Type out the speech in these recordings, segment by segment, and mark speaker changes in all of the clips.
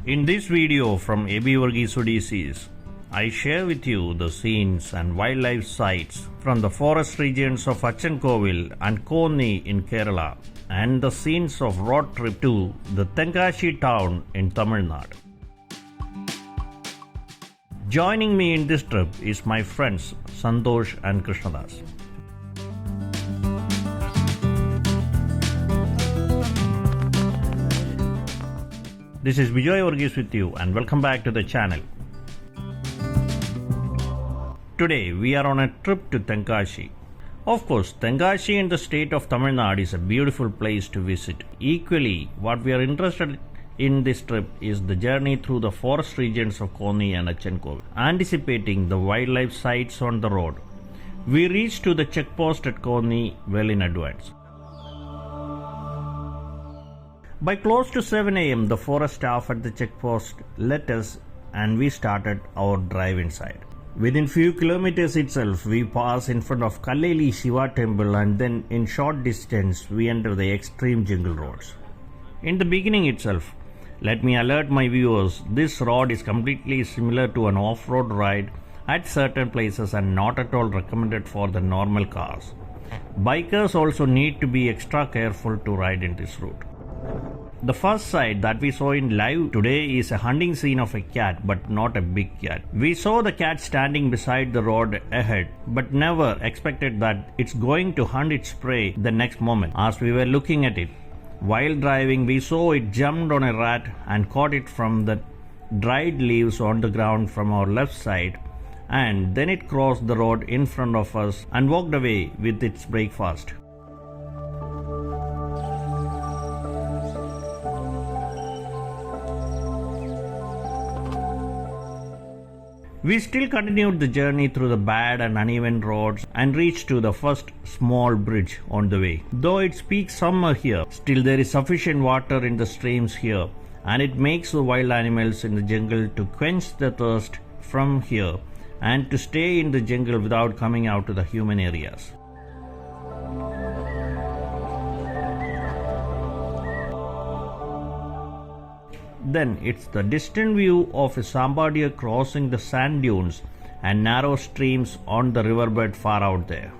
Speaker 1: In this video from Abey Odysseys, I share with you the scenes and wildlife sights from the forest regions of Achenkovil and Konni in Kerala and the scenes of road trip to the Thenkashi town in Tamil Nadu. Joining me in this trip is my friends Santosh and Krishnadas. This is Vijay Varghese with you and welcome back to the channel. Today we are on a trip to Thenkashi. Of course, Thenkashi in the state of Tamil Nadu is a beautiful place to visit. Equally, what we are interested in this trip is the journey through the forest regions of Konni and Achenkovil, anticipating the wildlife sights on the road. We reached to the checkpost at Konni well in advance. By close to 7 am, the forest staff at the checkpost let us and we started our drive inside. Within few kilometers itself, we pass in front of Kalleli Shiva temple and then in short distance, we enter the extreme jungle roads. In the beginning itself, let me alert my viewers, this road is completely similar to an off-road ride at certain places and not at all recommended for the normal cars. Bikers also need to be extra careful to ride in this route. The first sight that we saw in live today is a hunting scene of a cat, but not a big cat. We saw the cat standing beside the road ahead, but never expected that it's going to hunt its prey the next moment. As we were looking at it, while driving, we saw it jumped on a rat and caught it from the dried leaves on the ground from our left side, and then it crossed the road in front of us and walked away with its breakfast. We still continued the journey through the bad and uneven roads and reached to the first small bridge on the way. Though it's peak summer here, still there is sufficient water in the streams here and it makes the wild animals in the jungle to quench the thirst from here and to stay in the jungle without coming out to the human areas. Then it's the distant view of a sambar deer crossing the sand dunes and narrow streams on the riverbed far out there.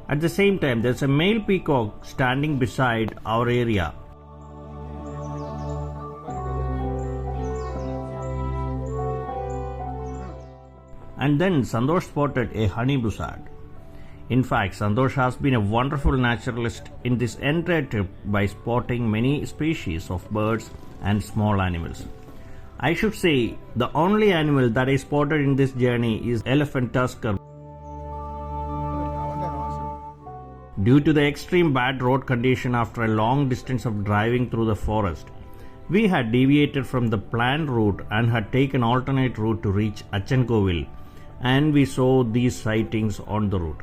Speaker 1: At the same time, there's a male peacock standing beside our area. And then Santosh spotted a honey buzzard. In fact, Santosh has been a wonderful naturalist in this entire trip by spotting many species of birds and small animals. I should say the only animal that I spotted in this journey is elephant tusker. Due to the extreme bad road condition after a long distance of driving through the forest, we had deviated from the planned route and had taken alternate route to reach Achenkovil, and we saw these sightings on the route.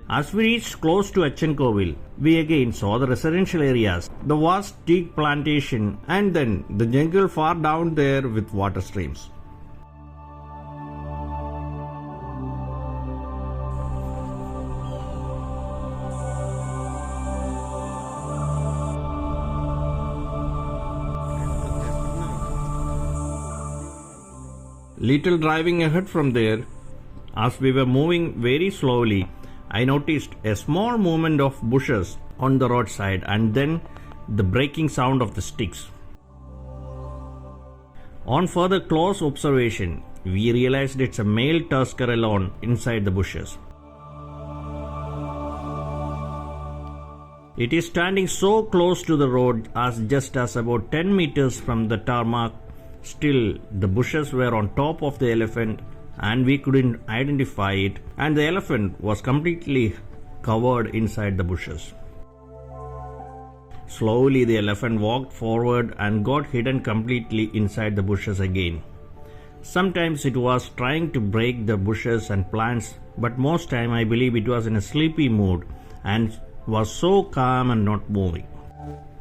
Speaker 1: As we reached close to Achenkovil, we again saw the residential areas, the vast teak plantation, and then the jungle far down there with water streams. Little driving ahead from there, as we were moving very slowly, I noticed a small movement of bushes on the roadside and then the breaking sound of the sticks. On further close observation, we realized it's a male tusker alone inside the bushes. It is standing so close to the road as just as about 10 meters from the tarmac. Still, the bushes were on top of the elephant and we couldn't identify it, and the elephant was completely covered inside the bushes. Slowly the elephant walked forward and got hidden completely inside the bushes again. Sometimes it was trying to break the bushes and plants, but most time I believe it was in a sleepy mood and was so calm and not moving.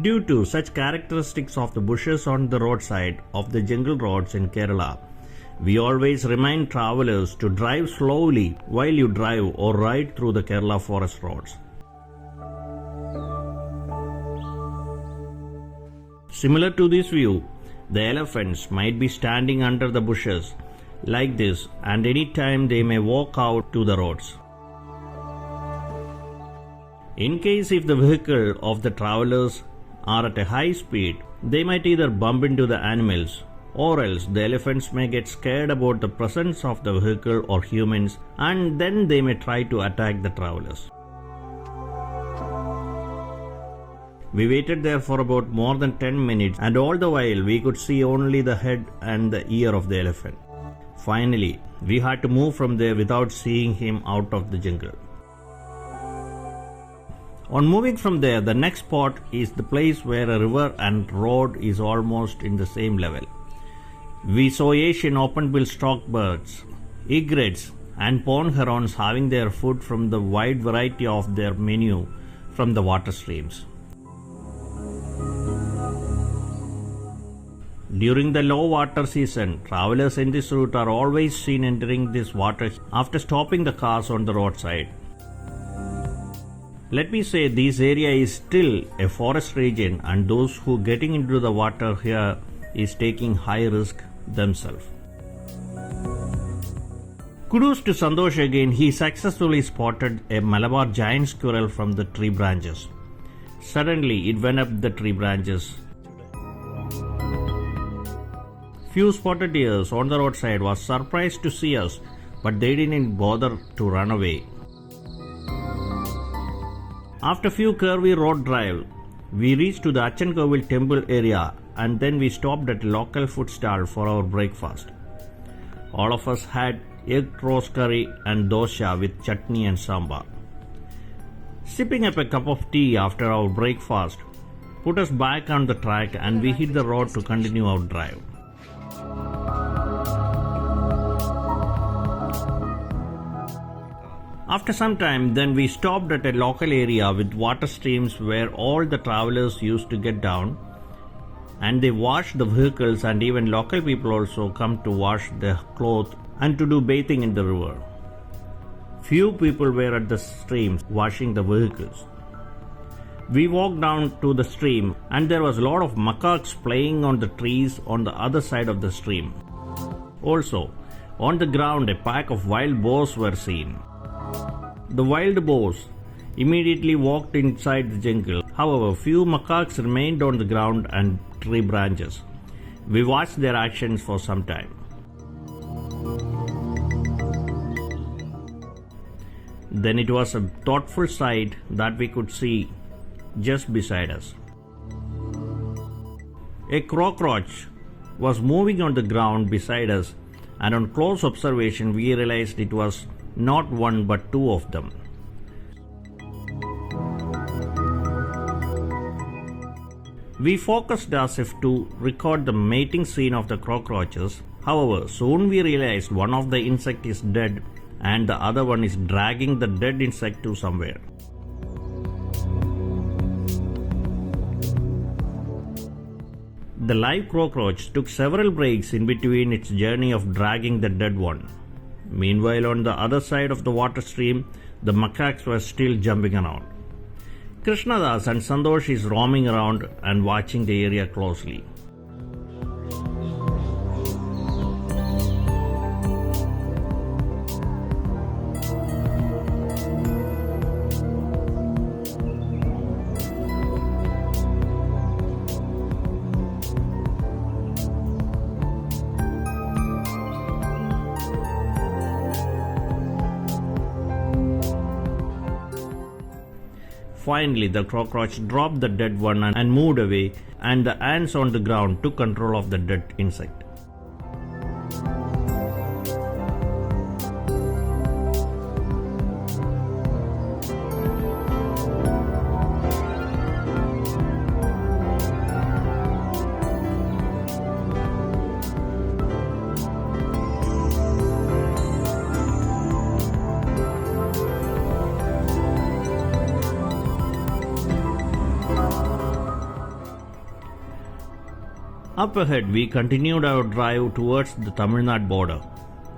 Speaker 1: Due to such characteristics of the bushes on the roadside of the jungle roads in Kerala, we always remind travelers to drive slowly while you drive or ride through the Kerala forest roads. Similar to this view, the elephants might be standing under the bushes like this, and any time they may walk out to the roads. In case if the vehicle of the travelers are at a high speed, they might either bump into the animals, or else the elephants may get scared about the presence of the vehicle or humans, and then they may try to attack the travelers. We waited there for about more than 10 minutes, and all the while we could see only the head and the ear of the elephant. Finally, we had to move from there without seeing him out of the jungle. On moving from there, the next spot is the place where a river and road is almost in the same level. We saw Asian open-bill stork birds, egrets and pond herons having their food from the wide variety of their menu from the water streams. During the low water season, travelers in this route are always seen entering this water after stopping the cars on the roadside. Let me say this area is still a forest region, and those who getting into the water here is taking high risk themselves. Kudos to Santosh again, he successfully spotted a Malabar giant squirrel from the tree branches. Suddenly it went up the tree branches. Few spotted deers on the roadside was surprised to see us, but they didn't bother to run away. After few curvy road drive, we reached to the Achenkovil temple area, and then we stopped at a local food stall for our breakfast. All of us had egg roast curry and dosha with chutney and sambar. Sipping up a cup of tea after our breakfast put us back on the track, and we hit the road to continue our drive. After some time, then we stopped at a local area with water streams where all the travelers used to get down, and they wash the vehicles, and even local people also come to wash their clothes and to do bathing in the river. Few people were at the streams washing the vehicles. We walked down to the stream, and there was a lot of macaques playing on the trees on the other side of the stream. Also, on the ground a pack of wild boars were seen. The wild boars immediately walked inside the jungle. However, few macaques remained on the ground and tree branches. We watched their actions for some time. Then it was a thoughtful sight that we could see just beside us. A cockroach was moving on the ground beside us, and on close observation we realized it was not one but two of them. We focused as if to record the mating scene of the cockroaches. However, soon we realized one of the insect is dead and the other one is dragging the dead insect to somewhere. The live cockroach took several breaks in between its journey of dragging the dead one. Meanwhile, on the other side of the water stream, the macaques were still jumping around. Krishnadas and Santosh is roaming around and watching the area closely. Finally, the cockroach dropped the dead one and moved away, and the ants on the ground took control of the dead insect. Up ahead, we continued our drive towards the Tamil Nadu border.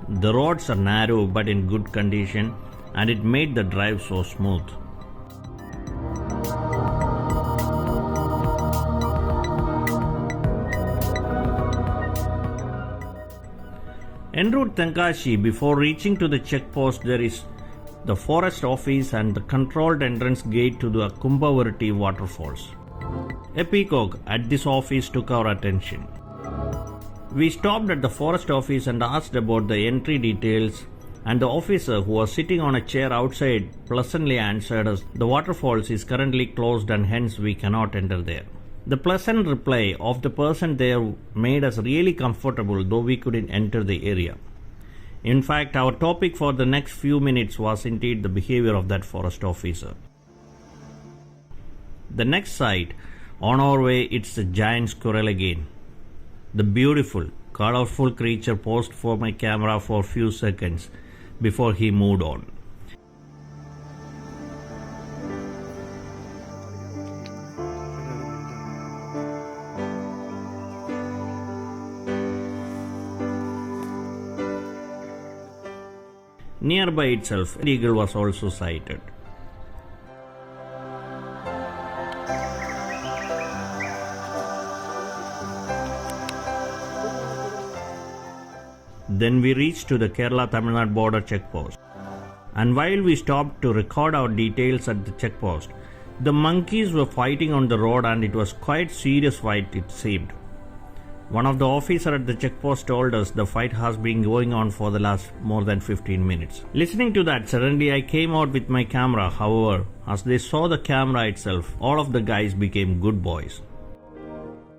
Speaker 1: The roads are narrow but in good condition, and it made the drive so smooth. En route Thenkashi, before reaching to the checkpost, there is the forest office and the controlled entrance gate to the Cumbia waterfalls. A peacock at this office took our attention. We stopped at the forest office and asked about the entry details, and the officer, who was sitting on a chair outside, pleasantly answered us, "The waterfalls is currently closed and hence we cannot enter there." The pleasant reply of the person there made us really comfortable, though we couldn't enter the area. In fact, our topic for the next few minutes was indeed the behavior of that forest officer. The next sight on our way, it's the giant squirrel again. The beautiful, colorful creature posed for my camera for a few seconds before he moved on. Nearby itself, an eagle was also sighted. Then we reached to the Kerala-Tamil Nadu border checkpost. And while we stopped to record our details at the checkpost, the monkeys were fighting on the road, and it was quite serious fight it seemed. One of the officers at the checkpost told us the fight has been going on for the last more than 15 minutes. Listening to that, suddenly I came out with my camera. However, as they saw the camera itself, all of the guys became good boys.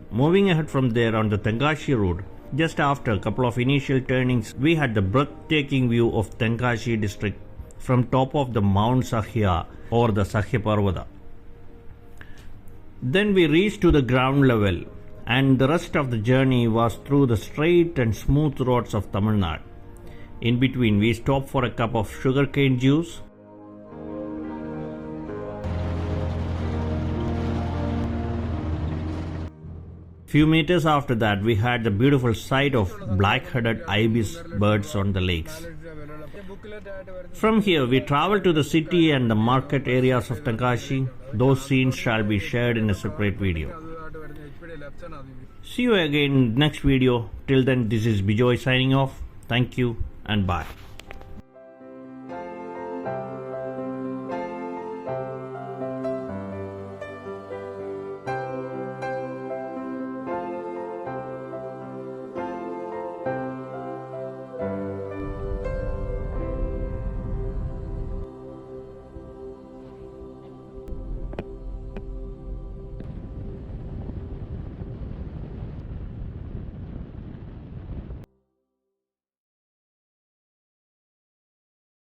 Speaker 1: Moving ahead from there on the Thenkashi route, just after a couple of initial turnings, we had the breathtaking view of Thenkashi district from top of the Mount Sahya or the Sahya Parvata. Then we reached to the ground level, and the rest of the journey was through the straight and smooth roads of Tamil Nadu. In between, we stopped for a cup of sugarcane juice. Few meters after that, we had the beautiful sight of black-headed ibis birds on the lakes. From here, we traveled to the city and the market areas of Thenkashi. Those scenes shall be shared in a separate video. See you again in next video. Till then, this is Bijoy signing off. Thank you and bye.